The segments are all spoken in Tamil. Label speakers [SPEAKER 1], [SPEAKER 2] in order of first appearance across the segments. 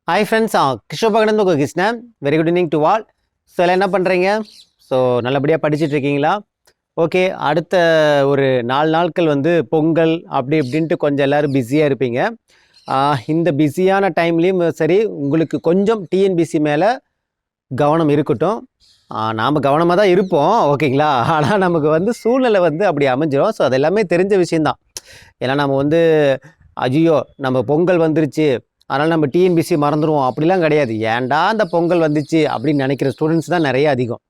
[SPEAKER 1] ஹாய் ஃப்ரெண்ட்ஸ், கிஷோபகனந்து உங்கள் Krishnan. Very good evening to all. So எல்லாம் என்ன பண்ணுறீங்க? ஸோ நல்லபடியாக படிச்சுட்டு இருக்கீங்களா? ஓகே, அடுத்த ஒரு 4 நாட்கள் வந்து பொங்கல் அப்படி இப்படின்ட்டு கொஞ்சம் எல்லோரும் பிஸியாக இருப்பீங்க. இந்த பிஸியான டைம்லேயும் சரி, உங்களுக்கு கொஞ்சம் டிஎன்பிசி மேலே கவனம் இருக்கட்டும். நாம் கவனமாக தான் இருப்போம், ஓகேங்களா? ஆனால் நமக்கு வந்து சூழ்நிலை வந்து அப்படி அமைஞ்சிடும். ஸோ அது எல்லாமே தெரிஞ்ச விஷயந்தான். ஏன்னா நம்ம வந்து ஐயோ நம்ம பொங்கல் வந்துருச்சு, அதனால் நம்ம டிஎன்பிசி மறந்துடுவோம் அப்படிலாம் கிடையாது. ஏன்டா அந்த பொங்கல் வந்துச்சு அப்படின்னு நினைக்கிற ஸ்டூடெண்ட்ஸ் தான் நிறைய அதிகம்.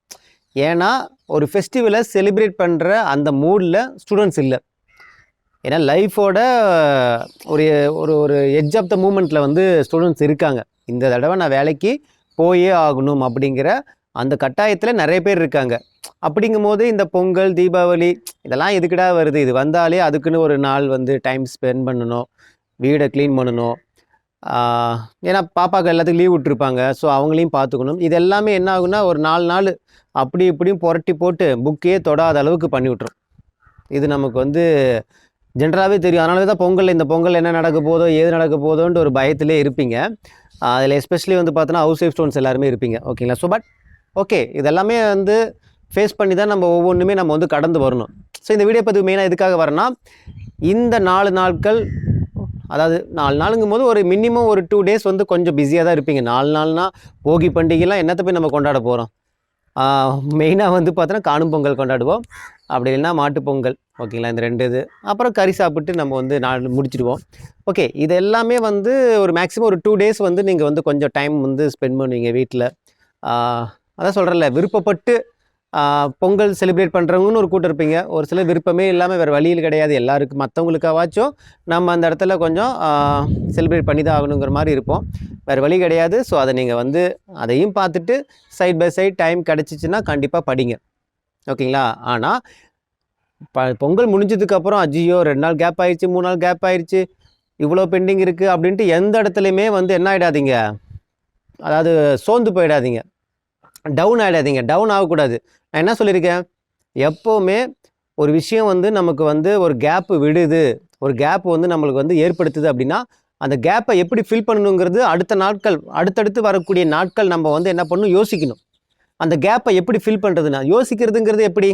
[SPEAKER 1] ஏன்னா ஒரு ஃபெஸ்டிவலை செலிப்ரேட் பண்ணுற அந்த மூடில் ஸ்டூடெண்ட்ஸ் இல்லை. ஏன்னா லைஃபோட ஒரு ஒரு ஒரு எட்ஜ் ஆஃப் த மூமெண்ட்டில் வந்து ஸ்டூடெண்ட்ஸ் இருக்காங்க. இந்த தடவை நான் வேலைக்கு போயே ஆகணும் அப்படிங்கிற அந்த கட்டாயத்தில் நிறைய பேர் இருக்காங்க. அப்படிங்கும் போது இந்த பொங்கல், தீபாவளி இதெல்லாம் எதுக்குடா வருது? இது வந்தாலே அதுக்குன்னு ஒரு நாள் வந்து டைம் ஸ்பெண்ட் பண்ணணும், வீடை க்ளீன் பண்ணணும். ஏன்னா பாப்பாவுக்கு எல்லாத்துக்கும் லீவ் விட்டுருப்பாங்க. ஸோ அவங்களையும் பார்த்துக்கணும். இது எல்லாமே என்ன ஆகுன்னா ஒரு 4 நாள் அப்படி இப்படியும் புரட்டி போட்டு புக்கே தொடாத அளவுக்கு பண்ணி விட்ரும். இது நமக்கு வந்து ஜென்ரலாகவே தெரியும். அதனால தான் பொங்கல், இந்த பொங்கல் என்ன நடக்க போதோ ஏது நடக்க போதோன்ட்டு ஒரு பயத்திலே இருப்பீங்க. அதில் எஸ்பெஷலி வந்து பார்த்தோன்னா ஹவுஸ் ஒய்ஃப் ஸ்டூடெண்ட்ஸ் எல்லாருமே இருப்பீங்க, ஓகேங்களா? ஸோ பட் ஓகே, இதெல்லாமே வந்து ஃபேஸ் பண்ணி தான் நம்ம ஒவ்வொன்றுமே நம்ம வந்து கடந்து வரணும். ஸோ இந்த வீடியோ பதிவு மெயினாக எதுக்காக வரேன்னா, இந்த 4 நாட்கள், அதாவது 4 நாளுங்கும் போது ஒரு மினிமம் ஒரு 2 டேஸ் வந்து கொஞ்சம் பிஸியாக தான் இருப்பீங்க. 4 நாள்னா போகி பண்டிகைலாம் என்னத்தை போய் நம்ம கொண்டாட போகிறோம்? மெயினாக வந்து பார்த்தோன்னா காணும் பொங்கல் கொண்டாடுவோம், அப்படி இல்லைன்னா மாட்டுப்பொங்கல், ஓகேங்களா? இந்த 2 இது, அப்புறம் கறி சாப்பிட்டு நம்ம வந்து முடிச்சிடுவோம். ஓகே, இது எல்லாமே வந்து ஒரு மேக்ஸிமம் ஒரு 2 டேஸ் வந்து நீங்கள் வந்து கொஞ்சம் டைம் வந்து ஸ்பெண்ட் பண்ணுவீங்க வீட்டில். அதான் சொல்கிறேன்ல, விருப்பப்பட்டு பொங்கல் செலிப்ரேட் பண்ணுறவங்கன்னு ஒரு கூட்டம் இருப்பீங்க. ஒரு சில விருப்பமே இல்லாமல் வேறு வழியில் கிடையாது, எல்லாருக்கும் மற்றவங்களுக்காவாச்சும் நம்ம அந்த இடத்துல கொஞ்சம் செலிப்ரேட் பண்ணி தான் ஆகணுங்கிற மாதிரி இருப்போம், வேறு வழி கிடையாது. ஸோ அதை நீங்கள் வந்து அதையும் பார்த்துட்டு சைட் பை சைட் டைம் கிடச்சிச்சின்னா கண்டிப்பாக படிங்க, ஓகேங்களா? ஆனால் பொங்கல் முடிஞ்சதுக்கப்புறம் அஜியோ 2 நாள் கேப் ஆயிடுச்சு, 3 நாள் கேப் ஆயிடுச்சு, இவ்வளோ பெண்டிங் இருக்குது அப்படின்ட்டு எந்த இடத்துலையுமே வந்து என்ன ஆகிடாதீங்க, அதாவது சோர்ந்து போயிடாதீங்க, டவுன் ஆகிடாதீங்க. டவுன் ஆகக்கூடாது. நான் என்ன சொல்லியிருக்கேன், எப்போவுமே ஒரு விஷயம் வந்து நமக்கு வந்து ஒரு கேப்பு விடுது, ஒரு கேப் வந்து நம்மளுக்கு வந்து ஏற்படுத்துது அப்படின்னா அந்த கேப்பை எப்படி ஃபில் பண்ணணுங்கிறது அடுத்த நாட்கள், அடுத்தடுத்து வரக்கூடிய நாட்கள் நம்ம வந்து என்ன பண்ணணும், யோசிக்கணும். அந்த கேப்பை எப்படி ஃபில் பண்ணுறதுன்னா, யோசிக்கிறதுங்கிறது எப்படி?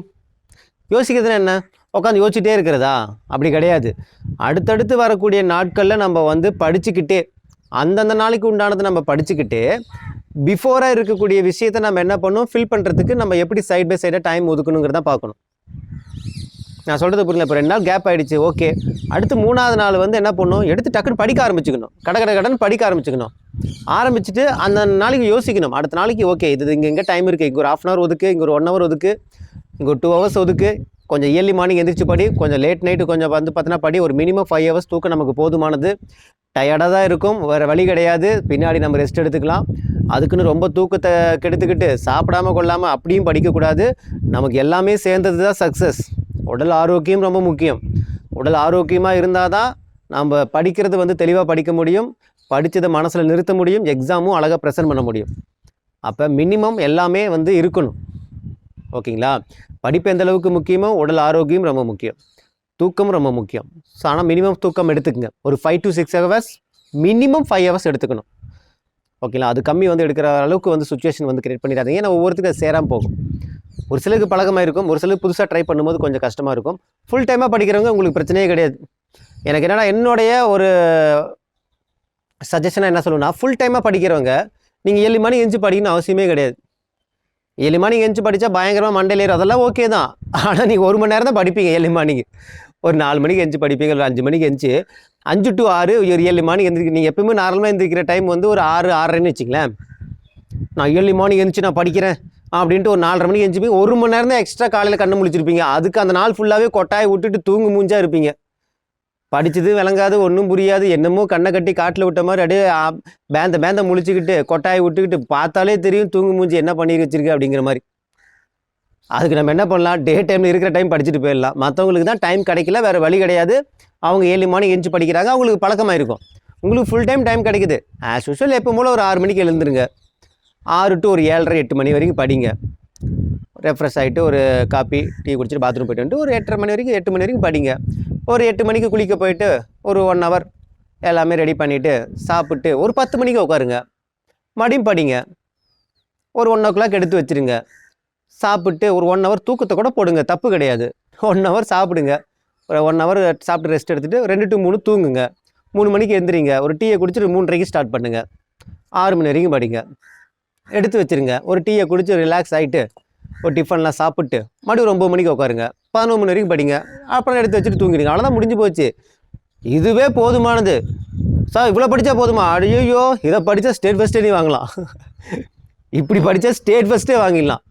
[SPEAKER 1] யோசிக்கிறதுனா என்ன? உட்காந்து யோசிச்சுட்டே இருக்கிறதா? அப்படி கிடையாது. அடுத்தடுத்து வரக்கூடிய நாட்களில் நம்ம வந்து படிச்சுக்கிட்டே, அந்தந்த நாளைக்கு உண்டானது நம்ம படிச்சுக்கிட்டே பிஃபோராக இருக்கக்கூடிய விஷயத்தை நம்ம என்ன பண்ணணும், ஃபில் பண்ணுறதுக்கு நம்ம எப்படி சைட் பை சைடாக டைம் ஒதுக்கணுங்கிறத பார்க்கணும். நான் சொல்கிறது புரியல. இப்போ 2 நாள் கேப் ஆகிடுச்சு, ஓகே, அடுத்து 3ஆவது நாள் வந்து என்ன பண்ணணும், எடுத்து டக்குன்னு படிக்க ஆரம்பிச்சுக்கணும். கடன் படிக்க ஆரம்பிச்சுக்கணும். ஆரம்பிச்சுட்டு அந்த நாளைக்கு யோசிக்கணும், அடுத்த நாளைக்கு ஓகே இது இங்கே டைம் இருக்குது, இங்கே ஒரு 1/2 hour ஒதுக்கு, இங்கே ஒரு 1 hour ஒதுக்கு, இங்கே ஒரு 2 hours ஒதுக்கு, கொஞ்சம் ஏர்லி மார்னிங் எந்திரிச்சு படி, கொஞ்சம் லேட் நைட்டு கொஞ்சம் வந்து பார்த்தீங்கன்னா படி. ஒரு மினிமம் 5 hours தூக்கம் நமக்கு போதுமானது. டயர்டாக தான் இருக்கும், வேறு வழி கிடையாது, பின்னாடி நம்ம ரெஸ்ட் எடுத்துக்கலாம். அதுக்குன்னு ரொம்ப தூக்கத்தை கெடுத்துக்கிட்டு சாப்பிடாமல் கொள்ளாமல் அப்படியும் படிக்கக்கூடாது. நமக்கு எல்லாமே சேர்ந்தது தான் சக்ஸஸ். உடல் ஆரோக்கியம் ரொம்ப முக்கியம். உடல் ஆரோக்கியமாக இருந்தால் தான் நம்ம படிக்கிறது வந்து தெளிவாக படிக்க முடியும், படித்ததை மனசில் நிறுத்த முடியும், எக்ஸாமும் அழகாக ப்ரெசென்ட் பண்ண முடியும். அப்போ மினிமம் எல்லாமே வந்து இருக்கணும், ஓகேங்களா? படிப்பு எந்த அளவுக்கு முக்கியமோ உடல் ஆரோக்கியம் ரொம்ப முக்கியம், தூக்கம் ரொம்ப முக்கியம். ஸோ ஆனால் மினிமம் தூக்கம் எடுத்துக்கங்க. ஒரு 5 to 6 hours, மினிமம் 5 hours எடுத்துக்கணும், ஓகேங்களா? அது கம்மி வந்து எடுக்கிற அளவுக்கு வந்து சுச்சுவேஷன் வந்து கிரியேட் பண்ணிடாதீங்க. ஏன்னா ஒவ்வொருத்துக்கு அது சேராமல் போகும். ஒரு சிலருக்கு பழக்கமாக இருக்கும், ஒரு சிலருக்கு புதுசாக ட்ரை பண்ணும்போது கொஞ்சம் கஷ்டமாக இருக்கும். ஃபுல் டைமாக படிக்கிறவங்க உங்களுக்கு பிரச்சனையே கிடையாது. எனக்கு என்னென்னா, என்னுடைய ஒரு சஜஷனாக என்ன சொல்லுன்னா, ஃபுல் டைமாக படிக்கிறவங்க நீங்கள் 7 மணி எஞ்சி படிக்கணும்னு அவசியமே கிடையாது. 7 மணிக்கு எஞ்சி படித்தா பயங்கரமாக மண்டையில் ஏறும், அதெல்லாம் ஓகே தான். ஆனால் நீங்கள் 1 மணி நேரம் தான் படிப்பீங்க 7 மணிக்கு. ஒரு 4 மணிக்கு எஞ்சி படிப்பீங்க, ஒரு 5 மணிக்கு எஞ்சி 5 to 6 ஒரு 7 மணிக்கு எந்திரிக்க. நீங்கள் எப்பவுமே நார்மலாக எந்திரிக்கிற டைம் வந்து ஒரு 6, 6:30ன்னு வச்சுங்களேன். நான் 7 மணிக்கு எந்திரிச்சு நான் படிக்கிறேன் அப்படின்ட்டு ஒரு 4:30 மணிக்கு எந்திரிப்பீங்க. 1 மணி நேரம் தான் எக்ஸ்ட்ரா காலையில் கண்ணு முழிச்சிருப்பீங்க. அதுக்கு அந்த நாள் ஃபுல்லாகவே கொட்டாயை விட்டுட்டு தூங்கு மூஞ்சாக இருப்பீங்க. படித்தது விளங்காது, ஒன்றும் புரியாது, என்னமோ கண்ணை கட்டி காட்டில் விட்ட மாதிரி அப்படியே பேந்த முழிச்சிக்கிட்டு கொட்டாயை விட்டுக்கிட்டு பார்த்தாலே தெரியும் தூங்கு மூஞ்சி என்ன பண்ணி வச்சிருக்கு அப்படிங்கிற மாதிரி. அதுக்கு நம்ம என்ன பண்ணலாம், டே டைமில் இருக்கிற டைம் படிச்சுட்டு போயிடலாம். மற்றவங்களுக்கு தான் டைம் கிடைக்கல, வேறு வழி கிடையாது. அவங்க 7 மணிக்கு எஞ்சி படிக்கிறாங்க, அவங்களுக்கு பழக்கமாக இருக்கும். உங்களுக்கு ஃபுல் டைம் கிடைக்குது. ஆஸ் யூஷுவல் எப்போ போல் ஒரு 6 மணிக்கு எழுந்துருங்க. 6 to ஒரு 7:30, 8 மணி வரைக்கும் படிங்க. ரெஃப்ரெஷ் ஆகிட்டு ஒரு காப்பி டீ குடிச்சிட்டு பாத்ரூம் போய்ட்டு வந்துட்டு ஒரு 8:30 மணி வரைக்கும் 8 மணி வரைக்கும் படிங்க. ஒரு 8 மணிக்கு குளிக்க போயிட்டு ஒரு 1 hour எல்லாமே ரெடி பண்ணிவிட்டு சாப்பிட்டு ஒரு 10 மணிக்கு உட்காருங்க. மறுபடியும் படிங்க. ஒரு 1:00 எடுத்து வச்சுருங்க. சாப்பிட்டு ஒரு 1 ஹவர் தூக்கத்தை கூட போடுங்க, தப்பு கிடையாது. 1 ஹவர் சாப்பிடுங்க. ஒரு 1 ஹவர் சாப்பிட்டு ரெஸ்ட் எடுத்துகிட்டு 2 to 3 தூங்குங்க. 3 மணிக்கு எந்திரிங்க. ஒரு டீயை குடிச்சிட்டு 3:30க்கு ஸ்டார்ட் பண்ணுங்கள். 6 மணி வரைக்கும் படிங்க. எடுத்து வச்சுருங்க. ஒரு டீயை குடிச்சு ரிலாக்ஸ் ஆகிட்டு ஒரு டிஃபன்லாம் சாப்பிட்டு மறுபடியும் ஒரு 9 மணிக்கு உட்காருங்க. 11 மணி வரைக்கும் படிங்க. அப்புறம் எடுத்து வச்சுட்டு தூங்கிடுங்க. அவ்வளோதான், முடிஞ்சு போச்சு. இதுவே போதுமானது. சார் இவ்வளோ படித்தா போதுமா? ஐயோ, இதை படித்தா ஸ்டேட் ஃபஸ்ட்டே வாங்கலாம். இப்படி படித்தா ஸ்டேட் ஃபஸ்ட்டே வாங்கிடலாம்.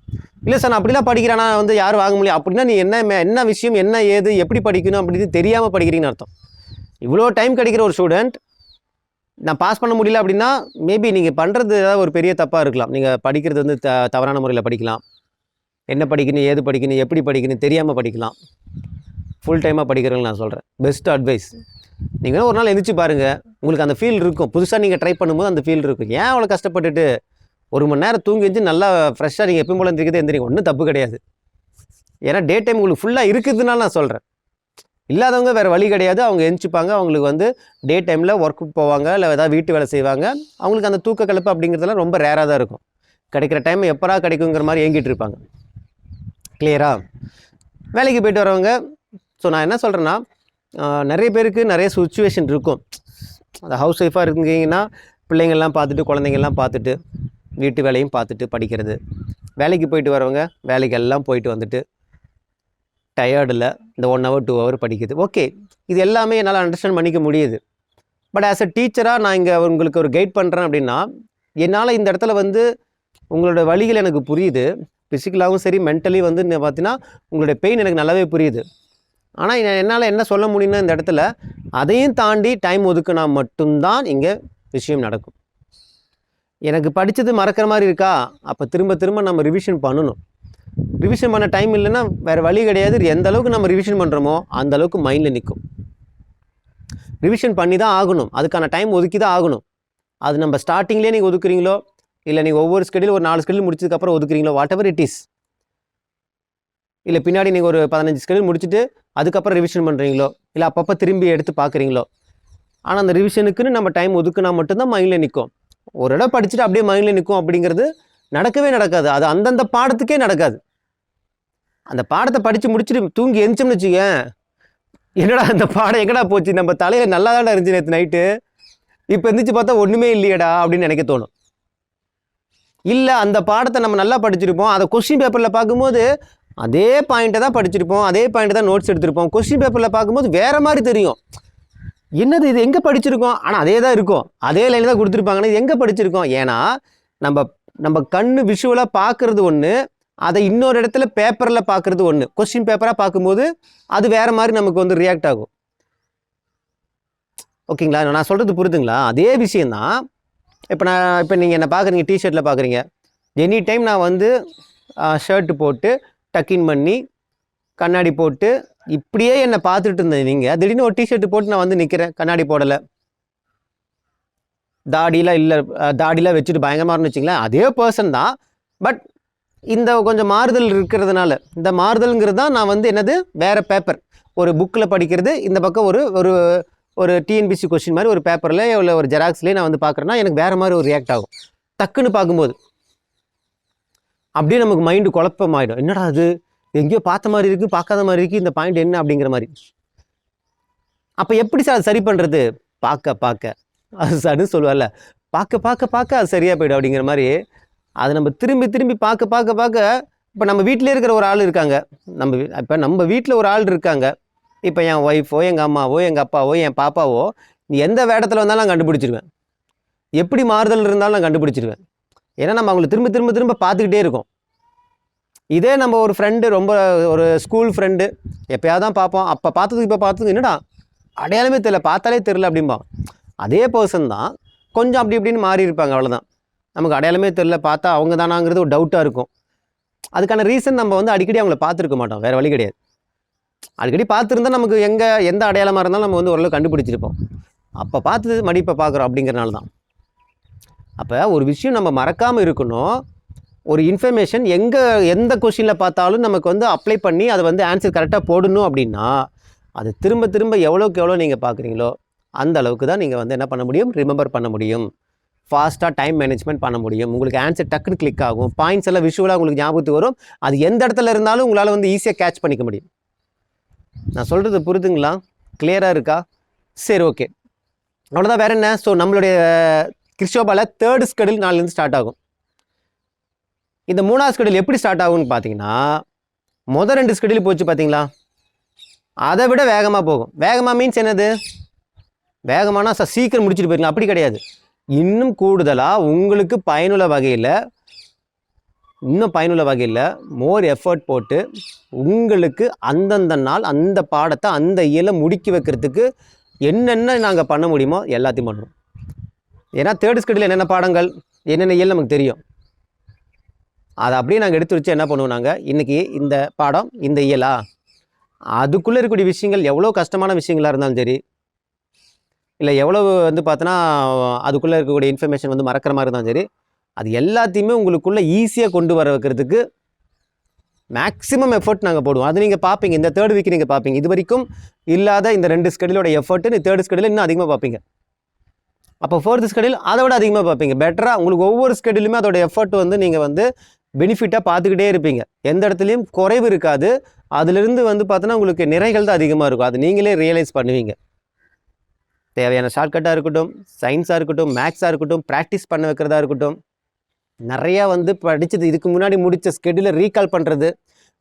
[SPEAKER 1] இல்லை சார் நான் அப்படிலாம் படிக்கிறேன்னா வந்து யாரும் வாங்க முடியும் அப்படின்னா நீ என்ன விஷயம், என்ன ஏது, எப்படி படிக்கணும் அப்படின்னு தெரியாமல் படிக்கிறீங்கன்னு அர்த்தம். இவ்வளோ டைம் கிடைக்கிற ஒரு ஸ்டூடெண்ட் நான் பாஸ் பண்ண முடியல அப்படின்னா மேபி நீங்கள் பண்ணுறது ஏதாவது ஒரு பெரிய தப்பாக இருக்கலாம். நீங்கள் படிக்கிறது வந்து தவறான முறையில் படிக்கலாம். என்ன படிக்கணும், ஏது படிக்கணும், எப்படி படிக்கணும் தெரியாமல் படிக்கலாம். ஃபுல் டைமாக படிக்கிறவங்க நான் சொல்கிறேன், பெஸ்ட் அட்வைஸ். நீங்கள் ஒரு நாள் எந்திரிச்சு பாருங்கள், உங்களுக்கு அந்த ஃபீல் இருக்கும். புதுசாக நீங்கள் ட்ரை பண்ணும்போது அந்த ஃபீல் இருக்கும். ஏன் அவ்வளோ கஷ்டப்பட்டுட்டு 1 மணி நேரம் தூங்கி வச்சு நல்லா ஃப்ரெஷ்ஷாக நீங்கள் எப்பயும் போல எந்திரிங்க, ஒன்றும் தப்பு கிடையாது. ஏன்னா டே டைம் உங்களுக்கு ஃபுல்லாக இருக்குதுனால நான் சொல்கிறேன். இல்லாதவங்க வேறு வழி கிடையாது, அவங்க எந்திரிச்சுப்பாங்க. அவங்களுக்கு வந்து டே டைமில் ஒர்க்குக்கு போவாங்க, இல்லை ஏதாவது வீட்டு வேலை செய்வாங்க. அவங்களுக்கு அந்த தூக்க கலப்பு அப்படிங்கிறதுலாம் ரொம்ப ரேராக தான் இருக்கும். கிடைக்கிற டைம் எப்பரா கிடைக்குங்கிற மாதிரி ஏங்கிட்டு இருப்பாங்க. கிளியரா? வேலைக்கு போயிட்டு வரவங்க, ஸோ நான் என்ன சொல்கிறேன்னா, நிறைய பேருக்கு நிறைய சுச்சுவேஷன் இருக்கும். அந்த ஹவுஸ் ஒய்ஃபாக இருக்கீங்கன்னா பிள்ளைங்கள்லாம் பார்த்துட்டு குழந்தைங்கள்லாம் பார்த்துட்டு வீட்டு வேலையும் பார்த்துட்டு படிக்கிறது. வேலைக்கு போயிட்டு வரவங்க வேலைக்கெல்லாம் போயிட்டு வந்துட்டு டயர்டில் இந்த 1 hour 2 hour படிக்குது. ஓகே, இது எல்லாமே என்னால் அண்டர்ஸ்டாண்ட் பண்ணிக்க முடியுது. பட் ஆஸ் அ டீச்சராக நான் இங்கே உங்களுக்கு ஒரு கைட் பண்ணுறேன் அப்படின்னா, என்னால் இந்த இடத்துல வந்து உங்களோட வழிகள் எனக்கு புரியுது. ஃபிசிக்கலாகவும் சரி மென்டலி வந்து பார்த்தீங்கன்னா உங்களுடைய பெயின் எனக்கு நல்லாவே புரியுது. ஆனால் என்னால் என்ன சொல்ல முடியும்னா இந்த இடத்துல அதையும் தாண்டி டைம் ஒதுக்குனா மட்டும்தான் இங்கே விஷயம் நடக்கும். எனக்கு படித்தது மறக்கிற மாதிரி இருக்கா, அப்போ திரும்ப திரும்ப நம்ம ரிவிஷன் பண்ணணும். ரிவிஷன் பண்ண டைம் இல்லைன்னா வேறு வழி கிடையாது. எந்த அளவுக்கு நம்ம ரிவிஷன் பண்ணுறோமோ அந்த அளவுக்கு மைண்டில் நிற்கும். ரிவிஷன் பண்ணி தான் ஆகணும், அதுக்கான டைம் ஒதுக்கி தான் ஆகணும். அது நம்ம ஸ்டார்டிங்லேயே நீங்கள் ஒதுக்குறீங்களோ, இல்லை நீங்கள் ஒவ்வொரு ஸ்கெடியூல் ஒரு 4 ஸ்கெடியூல் முடிச்சதுக்கப்புறம் ஒதுக்குறீங்களோ, வாட் எவர் இட் இஸ், இல்லை பின்னாடி நீங்கள் ஒரு 15 ஸ்கெடியூல் முடிச்சுட்டு அதுக்கப்புறம் ரிவிஷன் பண்ணுறீங்களோ, இல்லை அப்பப்போ திரும்பி எடுத்து பார்க்குறீங்களோ, ஆனால் அந்த ரிவிஷனுக்குன்னு நம்ம டைம் ஒதுக்குனா மட்டும்தான் மைண்டில் நிற்கும். ஒரு இடம் படிச்சுட்டு அப்படியே மைண்டில் நிற்கும் அப்படிங்கிறது நடக்கவே நடக்காது. அது அந்தந்த பாடத்துக்கே நடக்காது. அந்த பாடத்தை படித்து முடிச்சுட்டு தூங்கி எந்திச்சோம்னு வச்சுக்க, என்னடா அந்த பாடம் எங்கடா போச்சு, நம்ம தலையில் நல்லா தான் இருந்துச்சு நேற்று நைட்டு, இப்போ எந்திரிச்சு பார்த்தா ஒன்றுமே இல்லையடா அப்படின்னு நினைக்க தோணும். இல்லை அந்த பாடத்தை நம்ம நல்லா படிச்சிருப்போம், அதை கொஸ்டின் பேப்பரில் பார்க்கும்போது அதே பாயிண்ட்டை தான் படிச்சிருப்போம், அதே பாயிண்ட்டை தான் நோட்ஸ் எடுத்திருப்போம். கொஸ்டின் பேப்பரில் பார்க்கும்போது வேறு மாதிரி தெரியும். என்னது இது, எங்கே படிச்சிருக்கோம், ஆனால் அதே தான் இருக்கும், அதே லைன் தான் கொடுத்துருப்பாங்கன்னா இது எங்கே படிச்சிருக்கோம். ஏன்னா நம்ம கண்ணு விஷுவலாக பார்க்குறது ஒன்று, அதை இன்னொரு இடத்துல பேப்பரில் பார்க்குறது ஒன்று. கொஸ்டின் பேப்பராக பார்க்கும்போது அது வேறு மாதிரி நமக்கு வந்து ரியாக்ட் ஆகும். ஓகேங்களா, நான் சொல்கிறது புரியுதுங்களா? அதே விஷயந்தான். இப்போ நீங்கள் என்ன பார்க்குறீங்க, டிஷர்ட்டில் பார்க்குறீங்க. எனி டைம் நான் வந்து ஷர்ட்டு போட்டு டக்கின் பண்ணி கண்ணாடி போட்டு இப்படியே என்னை பார்த்துட்டு இருந்தேன். நீங்கள் திடீர்னு ஒரு டிஷர்ட்டு போட்டு நான் வந்து நிற்கிறேன், கண்ணாடி போடலை, தாடிலாம் வச்சுட்டு பயங்கரமாக வச்சுங்களேன், அதே பர்சன் தான். பட் இந்த கொஞ்சம் மாறுதல் இருக்கிறதுனால, இந்த மாறுதல்ங்கிறது தான் நான் வந்து என்னது வேறு பேப்பர் ஒரு புக்கில் படிக்கிறது, இந்த பக்கம் ஒரு ஒரு டிஎன்பிசி கொஸ்டின் மாதிரி ஒரு பேப்பரில் இல்லை ஒரு ஜெராக்ஸ்லேயே நான் வந்து பார்க்குறேன்னா எனக்கு வேறு மாதிரி ஒரு ரியாக்ட் ஆகும். டக்குன்னு பார்க்கும்போது அப்படியே நமக்கு மைண்டு குழப்பமாயிடும். என்னடா அது, எங்கேயோ பார்த்த மாதிரி இருக்குது, பார்க்காத மாதிரி இருக்குது, இந்த பாயிண்ட் என்ன அப்படிங்கிற மாதிரி. அப்போ எப்படி சார் சரி பண்ணுறது? பார்க்க அது சார்னு சொல்லுவார்ல, பார்க்க அது சரியாக போய்டும் அப்படிங்கிற மாதிரி. அதை நம்ம திரும்பி பார்க்க இப்போ நம்ம வீட்டிலே இருக்கிற ஒரு ஆள் இருக்காங்க, நம்ம வீட்டில் ஒரு ஆள் இருக்காங்க. இப்போ என் ஒய்ஃபோ, எங்கள் அம்மாவோ, எங்கள் அப்பாவோ, என் பாப்பாவோ, நீ எந்த வேடத்தில் வந்தாலும் நான் கண்டுபிடிச்சிருவேன், எப்படி மாறுதல் இருந்தாலும் நான் கண்டுபிடிச்சிருவேன். ஏன்னா நம்ம அவங்களை திரும்ப பார்த்துக்கிட்டே இருக்கோம். இதே நம்ம ஒரு ஃப்ரெண்டு, ரொம்ப ஒரு ஸ்கூல் ஃப்ரெண்டு, எப்போயாவது தான் பார்ப்போம், அப்போ பார்த்ததுக்கு இப்போ பார்த்ததுக்கு என்னடா அடையாளமே தெரியல, பார்த்தாலே தெரியல அப்படின்பா. அதே பர்சன் தான் கொஞ்சம் அப்படி இப்படின்னு மாறி இருப்பாங்க, அவ்வளோதான். நமக்கு அடையாளமே தெரியல, பார்த்தா அவங்க தானாங்கிறது ஒரு டவுட்டாக இருக்கும். அதுக்கான ரீசன் நம்ம வந்து அடிக்கடி அவங்கள பார்த்துருக்க மாட்டோம், வேறு வழி கிடையாது. அடிக்கடி பார்த்துருந்தா நமக்கு எந்த அடையாளமாக இருந்தாலும் நம்ம வந்து ஓரளவு கண்டுபிடிச்சிருப்போம். அப்போ பார்த்து இப்போ பார்க்குறோம் அப்படிங்கிறனால தான். அப்போ ஒரு விஷயம் நம்ம மறக்காமல் இருக்கணும். ஒரு இன்ஃபர்மேஷன் எந்த கொஷினில் பார்த்தாலும் நமக்கு வந்து அப்ளை பண்ணி அதை வந்து ஆன்சர் கரெக்டாக போடணும் அப்படின்னா, அது திரும்ப எவ்வளோக்கு எவ்வளோ நீங்கள் பார்க்குறீங்களோ அந்த அளவுக்கு தான் நீங்கள் வந்து என்ன பண்ண முடியும், ரிமெம்பர் பண்ண முடியும். ஃபாஸ்ட்டாக டைம் மேனேஜ்மெண்ட் பண்ண முடியும். உங்களுக்கு ஆன்சர் டக்குன்னு கிளிக் ஆகும். பாயிண்ட்ஸ் எல்லாம் விஷுவலாக உங்களுக்கு ஞாபகத்துக்கு வரும். அது எந்த இடத்துல இருந்தாலும் உங்களால் வந்து ஈஸியாக கேட்ச் பண்ணிக்க முடியும். நான் சொல்கிறது புரிதுங்களா? கிளியராக இருக்கா? சரி, ஓகே, அவ்வளோதான். வேறு என்ன? ஸோ நம்மளுடைய கிறிஸ்டோபால 3rd ஸ்கெடியூல் நாளிலேருந்து ஸ்டார்ட் ஆகும். இந்த 3வது ஸ்கெடியூல் எப்படி ஸ்டார்ட் ஆகும்னு பார்த்தீங்கன்னா, மொதல் 2 ஸ்கெடியூல் போச்சு பார்த்தீங்களா, அதை விட வேகமாக போகும். வேகமாக மீன்ஸ் என்னது? வேகமானா சீக்கிரம் முடிச்சுட்டு போயிருங்க, அப்படி கிடையாது. இன்னும் கூடுதலாக உங்களுக்கு பயனுள்ள வகையில் மோர் எஃபர்ட் போட்டு உங்களுக்கு அந்தந்த நாள் அந்த பாடத்தை அந்த இயலை முடிக்க வைக்கிறதுக்கு என்னென்ன நாங்கள் பண்ண முடியுமோ எல்லாத்தையும் பண்ணுவோம். ஏன்னா 3rd ஸ்கெடியூல் என்னென்ன பாடங்கள் என்னென்ன இயல் நமக்கு தெரியும். அதை அப்படியே நாங்கள் எடுத்து வச்சு என்ன பண்ணுவோம், நாங்கள் இன்றைக்கி இந்த பாடம் இந்த இயலா, அதுக்குள்ளே இருக்கக்கூடிய விஷயங்கள் எவ்வளோ கஷ்டமான விஷயங்களாக இருந்தாலும் சரி, இல்லை எவ்வளோ வந்து பார்த்தோன்னா அதுக்குள்ளே இருக்கக்கூடிய இன்ஃபர்மேஷன் வந்து மறக்கிற மாதிரி இருந்தாலும் சரி, அது எல்லாத்தையுமே உங்களுக்குள்ளே ஈஸியாக கொண்டு வர வைக்கிறதுக்கு மேக்ஸிமம் எஃபர்ட் நாங்கள் போடுவோம். அது நீங்கள் பார்ப்பீங்க, இந்த 3rd வீக் நீங்கள் பார்ப்பீங்க. இது வரைக்கும் இல்லாத இந்த 2 ஸ்கெடியூலோட எஃபர்ட்டு 3rd ஸ்கெடியூல் இன்னும் அதிகமாக பார்ப்பீங்க. அப்போ 4th ஸ்கெடியூல் அதை விட அதிகமாக பார்ப்பீங்க. பெட்டராக உங்களுக்கு ஒவ்வொரு ஸ்கெடியூலுமே அதோட எஃபர்ட் வந்து நீங்கள் வந்து பெனிஃபிட்டாக பார்த்துக்கிட்டே இருப்பீங்க. எந்த இடத்துலையும் குறைவு இருக்காது. அதிலிருந்து வந்து பார்த்தோன்னா உங்களுக்கு நிறைகள் தான் அதிகமாக இருக்கும். அது நீங்களே ரியலைஸ் பண்ணுவீங்க. தேவையான ஷார்ட்கட்டாக இருக்கட்டும், சயின்ஸாக இருக்கட்டும், மேக்ஸாக இருக்கட்டும், ப்ராக்டிஸ் பண்ண வைக்கிறதா இருக்கட்டும், நிறையா வந்து படித்தது இதுக்கு முன்னாடி முடித்த ஸ்கெடியூலை ரீகால் பண்ணுறது,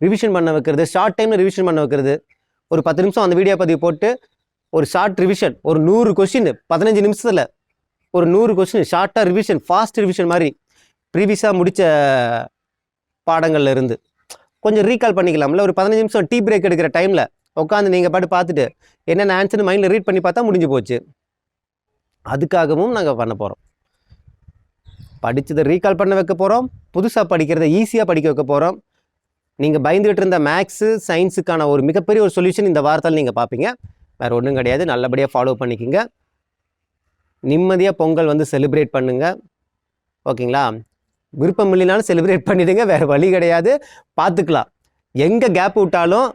[SPEAKER 1] ரிவிஷன் பண்ண வைக்கிறது, ஷார்ட் டைமில் ரிவிஷன் பண்ண வைக்கிறது. ஒரு 10 நிமிஷம் அந்த வீடியோ பதிவு போட்டு ஒரு ஷார்ட் ரிவிஷன், ஒரு 100 கொஷின் 15 நிமிஷத்தில் ஒரு 100 கொஷின் ஷார்ட்டாக ரிவிஷன், ஃபாஸ்ட் ரிவிஷன் மாதிரி ப்ரீவியஸாக முடித்த பாடங்கள்ல இருந்து கொஞ்சம் ரீகால் பண்ணிக்கலாம்ல. ஒரு 15 நிமிஷம் டீ பிரேக் எடுக்கிற டைமில் உட்காந்து நீங்கள் பாட்டு பார்த்துட்டு என்னென்ன ஆன்சர்னு மைண்டில் ரீட் பண்ணி பார்த்தா முடிஞ்சு போச்சு. அதுக்காகவும் நாங்கள் பண்ண போகிறோம். படித்ததை ரீகால் பண்ண வைக்க போகிறோம், புதுசாக படிக்கிறத ஈஸியாக படிக்க வைக்க போகிறோம். நீங்கள் பயந்துகிட்டு இருந்த மேக்ஸு சயின்ஸுக்கான ஒரு மிகப்பெரிய ஒரு சொல்யூஷன் இந்த வாரத்தால் நீங்கள் பார்ப்பீங்க. வேறு ஒன்றும் கிடையாது. நல்லபடியாக ஃபாலோ பண்ணிக்கோங்க. நிம்மதியாக பொங்கல் வந்து செலிப்ரேட் பண்ணுங்கள். ஓகேங்களா? விருப்பம் இல்லைனாலும் செலிப்ரேட் பண்ணிவிடுங்க. வேறு வழி கிடையாது. பார்த்துக்கலாம். எங்கே கேப் விட்டாலும்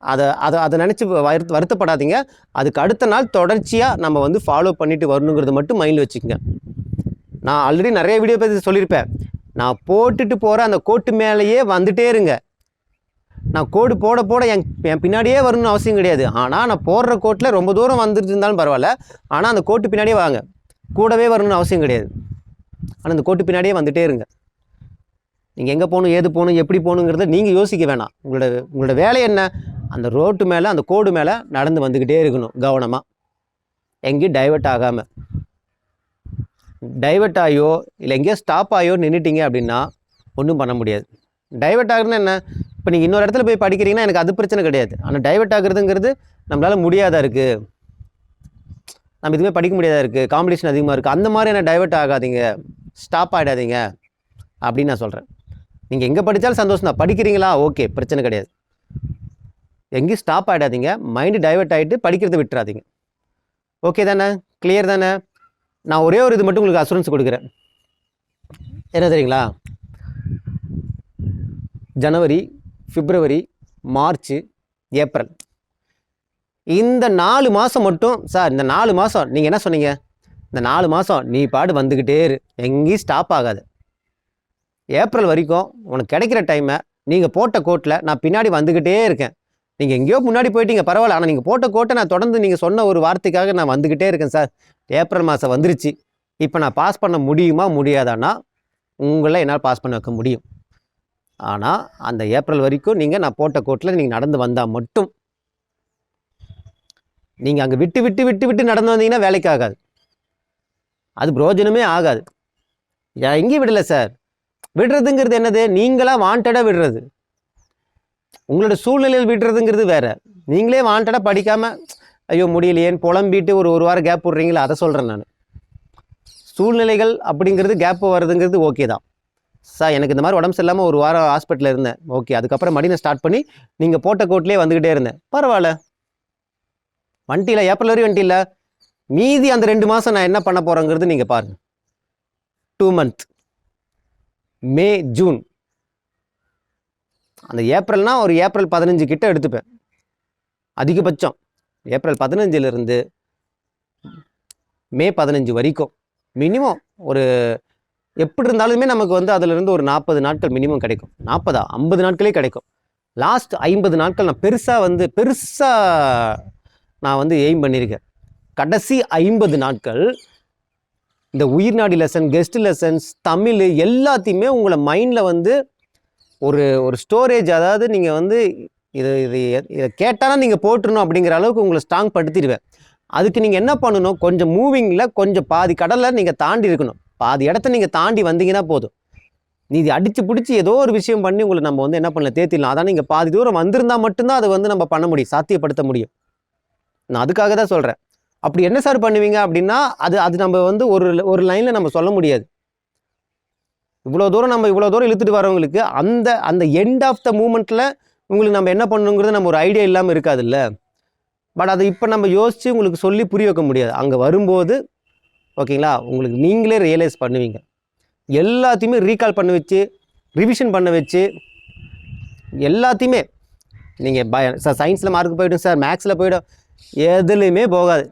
[SPEAKER 1] அதை அதை அதை நினச்சி வருத்தப்படாதீங்க. அதுக்கு அடுத்த நாள் தொடர்ச்சியாக நம்ம வந்து ஃபாலோ பண்ணிட்டு வரணுங்கிறது மட்டும் மைண்டில் வச்சுக்கோங்க. நான் ஆல்ரெடி நிறைய வீடியோ பற்றி சொல்லியிருப்பேன். நான் போட்டுட்டு போகிற அந்த கோட்டு மேலேயே வந்துட்டே இருங்க. நான் கோடு போட போட என் பின்னாடியே வரணும்னு அவசியம் கிடையாது. ஆனால் நான் போடுற கோட்டில் ரொம்ப தூரம் வந்துட்டு இருந்தாலும் பரவாயில்ல. ஆனால் அந்த கோட்டு பின்னாடியே வாங்க. கூடவே வரணும்னு அவசியம் கிடையாது. ஆனால் அந்த கோட்டு பின்னாடியே வந்துட்டே இருங்க. நீங்கள் எங்கே போகணும், ஏது போகணும், எப்படி போகணுங்கிறத நீங்கள் யோசிக்க வேணாம். உங்களோட வேலை என்ன? அந்த ரோட்டு மேலே அந்த கோடு மேலே நடந்து வந்துக்கிட்டே இருக்கணும் கவனமாக. எங்கேயும் டைவர்ட் ஆகாமல். டைவர்ட் ஆகியோ இல்லை எங்கேயோ ஸ்டாப் ஆகியோ நின்றுட்டீங்க அப்படின்னா ஒன்றும் பண்ண முடியாது. டைவர்ட் ஆகுதுன்னா என்ன? இப்போ நீங்கள் இன்னொரு இடத்துல போய் படிக்கிறீங்கன்னா எனக்கு அது பிரச்சனை கிடையாது. ஆனால் டைவர்ட் ஆகுறதுங்கிறது நம்மளால் முடியாதா இருக்குது, நம்ம இதுவுமே படிக்க முடியாதா இருக்குது, காம்படிஷன் அதிகமாக இருக்குது, அந்த மாதிரி என்ன டைவர்ட் ஆகாதீங்க, ஸ்டாப் ஆகிடாதீங்க அப்படின்னு நான் சொல்கிறேன். நீங்கள் எங்கே படித்தாலும் சந்தோஷம் தான். படிக்கிறீங்களா? ஓகே, பிரச்சனை கிடையாது. எங்கேயும் ஸ்டாப் ஆகிடாதீங்க. மைண்டு டைவர்ட் ஆகிட்டு படிக்கிறத விட்டுறாதீங்க. ஓகே தானே? கிளியர் தானே? நான் ஒரே ஒரு இது மட்டும் உங்களுக்கு அசூரன்ஸ் கொடுக்குறேன். என்ன தெரியுங்களா? ஜனவரி, பிப்ரவரி, மார்ச், ஏப்ரல் இந்த 4 மாதம் மட்டும் சார், இந்த 4 மாதம் நீங்கள் என்ன சொன்னீங்க? இந்த 4 மாதம் நீ பாடு வந்துக்கிட்டே இரு, எங்கேயும் ஸ்டாப் ஆகாது. ஏப்ரல் வரைக்கும் உனக்கு கிடைக்கிற டைமை நீங்கள் போட்ட கோட்டில் நான் பின்னாடி வந்துக்கிட்டே இருக்கேன். நீங்கள் எங்கேயோ முன்னாடி போயிட்டீங்க பரவாயில்ல, ஆனால் நீங்கள் போட்ட கோட்டை நான் தொடர்ந்து நீங்கள் சொன்ன ஒரு வார்த்தைக்காக நான் வந்துக்கிட்டே இருக்கேன் சார். ஏப்ரல் மாதம் வந்துருச்சு, இப்போ நான் பாஸ் பண்ண முடியுமா முடியாதான்னா உங்களை என்னால் பாஸ் பண்ண வைக்க முடியும். ஆனால் அந்த ஏப்ரல் வரைக்கும் நீங்கள் நான் போட்ட கோட்டில் நீங்கள் நடந்து வந்தால் மட்டும். நீங்கள் அங்கே விட்டு விட்டு விட்டு விட்டு நடந்து வந்தீங்கன்னா வேலைக்கு ஆகாது, அது பிரயோஜனமே ஆகாது. எங்கேயும் விடலை சார். விடுறதுங்கிறது என்னது? நீங்களாக வாண்டடாக விடுறது. உங்களோட சூழ்நிலையில் விடுறதுங்கிறது வேறு. நீங்களே வாண்டடாக படிக்காமல் ஐயோ முடியலையேன்னு புலம்பிட்டு ஒரு வாரம் கேப் விட்றீங்களா, அதை சொல்கிறேன் நான். சூழ்நிலைகள் அப்படிங்கிறது கேப்பு வர்றதுங்கிறது ஓகே தான் சார். எனக்கு இந்த மாதிரி உடம்பு சரியில்லாமல் ஒரு வாரம் ஹாஸ்பிட்டலில் இருந்தேன், ஓகே. அதுக்கப்புறம் மடியை ஸ்டார்ட் பண்ணி நீங்கள் போட்ட கோட்லேயே வந்துக்கிட்டே இருந்தேன், பரவாயில்ல. வண்டியில் ஏப்ரல் வரையும் வண்டி இல்லை. மீதி அந்த 2 மாதம் நான் என்ன பண்ண போகிறேங்கிறது நீங்கள் பாருங்கள். 2 மந்த், மே, ஜூன். அந்த ஏப்ரல்னால் ஒரு ஏப்ரல் 15 கிட்ட எடுத்துப்பேன் அதிகபட்சம். ஏப்ரல் 15லேருந்து மே 15 வரைக்கும் மினிமம் ஒரு எப்படி இருந்தாலுமே நமக்கு வந்து அதிலிருந்து ஒரு 40 நாட்கள் மினிமம் கிடைக்கும். 50 நாட்களே கிடைக்கும். லாஸ்ட் 50 நாட்கள் நான் பெருசாக நான் வந்து எய்ம் பண்ணியிருக்கேன். கடைசி 50 நாட்கள் இந்த உயிர்நாடி லெசன், கெஸ்ட் லெசன்ஸ், தமிழ் எல்லாத்தையுமே உங்களை மைண்டில் வந்து ஒரு ஸ்டோரேஜ், அதாவது நீங்கள் வந்து இதை கேட்டாலும் நீங்கள் போட்டுருணும் அப்படிங்கிற அளவுக்கு உங்களை ஸ்ட்ராங் படுத்திடுவேன். அதுக்கு நீங்கள் என்ன பண்ணணும், கொஞ்சம் மூவிங்கில் கொஞ்சம் பாதி கடலை நீங்கள் தாண்டி இருக்கணும். பாதி இடத்த நீங்கள் தாண்டி வந்தீங்கன்னா போதும். நீதி அடித்து பிடிச்சி ஏதோ ஒரு விஷயம் பண்ணி உங்களை நம்ம வந்து என்ன பண்ணல தேத்திடலாம். அதான் நீங்கள் பாதி தூரம் வந்திருந்தால் மட்டும்தான் அதை வந்து நம்ம பண்ண முடியும், சாத்தியப்படுத்த முடியும். நான் அதுக்காக தான் சொல்கிறேன். அப்படி என்ன சார் பண்ணுவீங்க அப்படின்னா, அது நம்ம வந்து ஒரு லைனில் நம்ம சொல்ல முடியாது. இவ்வளோ தூரம் இழுத்துட்டு வரவங்களுக்கு அந்த எண்ட் ஆஃப் த மூமெண்ட்டில் உங்களுக்கு நம்ம என்ன பண்ணணுங்கிறது நம்ம ஒரு ஐடியா இல்லாமல் இருக்காதுல்ல. பட் அதை இப்போ நம்ம யோசித்து உங்களுக்கு சொல்லி புரிய வைக்க முடியாது. அங்கே வரும்போது ஓகேங்களா, உங்களுக்கு நீங்களே ரியலைஸ் பண்ணுவீங்க. எல்லாத்தையுமே ரீகால் பண்ண வச்சு, ரிவிஷன் பண்ண வச்சு, எல்லாத்தையுமே நீங்கள் சார் சயின்ஸில் மார்க் போய்டும் சார், மேக்ஸில் போய்டும், எதுலேயுமே போகாது.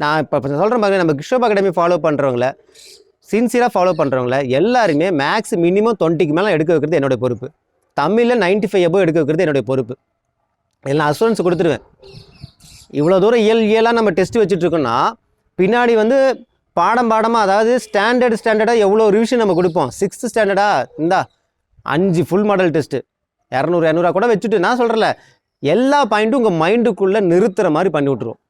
[SPEAKER 1] நான் இப்போ சொல்கிறேன் பாருங்க, நம்ம கிஷோப் அகாடமி ஃபாலோ பண்ணுறவங்கள, சின்சியராக ஃபாலோ பண்ணுறவங்கள எல்லாருமே மேக்ஸ் மினிமம் 20க்கு மேலே எடுக்க வைக்கிறது என்னுடைய பொறுப்பு. தமிழில் 95 above எடுக்க வைக்கிறது என்னுடைய பொறுப்பு. இதில் நான் அசூரன்ஸ் கொடுத்துருவேன். இவ்வளோ தூரம் இயலாக நம்ம டெஸ்ட் வச்சுட்ருக்கோன்னா பின்னாடி வந்து பாடமாக, அதாவது ஸ்டாண்டர்டாக எவ்வளோ ரிவிஷன் நம்ம கொடுப்போம். 6th ஸ்டாண்டர்டாக இந்தா 5 ஃபுல் மாடல் டெஸ்ட்டு 200 கூட வச்சுட்டு, நான் சொல்கிறல எல்லா பாயிண்ட்டும் உங்கள் மைண்டுக்குள்ளே நிறுத்துகிற மாதிரி பண்ணி விட்ருவோம்.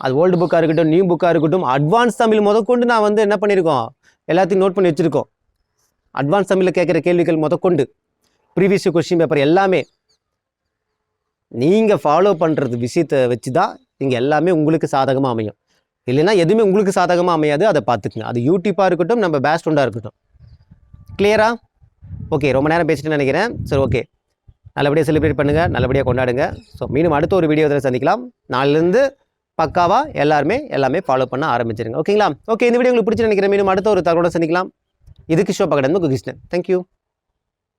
[SPEAKER 1] அது ஓல்டு புக்காக இருக்கட்டும், நியூ புக்காக இருக்கட்டும், அட்வான்ஸ் தமிழ் முதற்கொண்டு நான் வந்து என்ன பண்ணியிருக்கோம், எல்லாத்தையும் நோட் பண்ணி வச்சுருக்கோம். அட்வான்ஸ் தமிழில் கேட்குற கேள்விகள் முதற்கொண்டு, ப்ரீவியஸ் கொஸ்டின் பேப்பர் எல்லாமே நீங்கள் ஃபாலோ பண்ணுறது விஷயத்தை வச்சு தான் நீங்கள் எல்லாமே உங்களுக்கு சாதகமாக அமையும். இல்லைன்னா எதுவுமே உங்களுக்கு சாதகமாக அமையாது. அதை பார்த்துக்குங்க. அது யூடியூப்பாக இருக்கட்டும், நம்ம பேஸ்டொண்டாக இருக்கட்டும். கிளியரா? ஓகே, ரொம்ப நேரம் பேசிட்டு நினைக்கிறேன். சரி, ஓகே, நல்லபடியாக செலிப்ரேட் பண்ணுங்கள், நல்லபடியாக கொண்டாடுங்க. ஸோ மீண்டும் அடுத்த ஒரு வீடியோ இதில் சந்திக்கலாம். நாளிலேருந்து பக்காவாக எல்லாமே ஃபாலோ பண்ண ஆரம்பிச்சிருங்க. ஓகேங்களா? ஓகே, இந்த வீடியோ உங்களுக்கு பிடிச்சி நினைக்கிறேன். மீண்டும் அடுத்த ஒரு தகவலோட சந்திக்கலாம். இது கிஷோப் அகாடமி கிருஷ்ணன். தேங்க்யூ.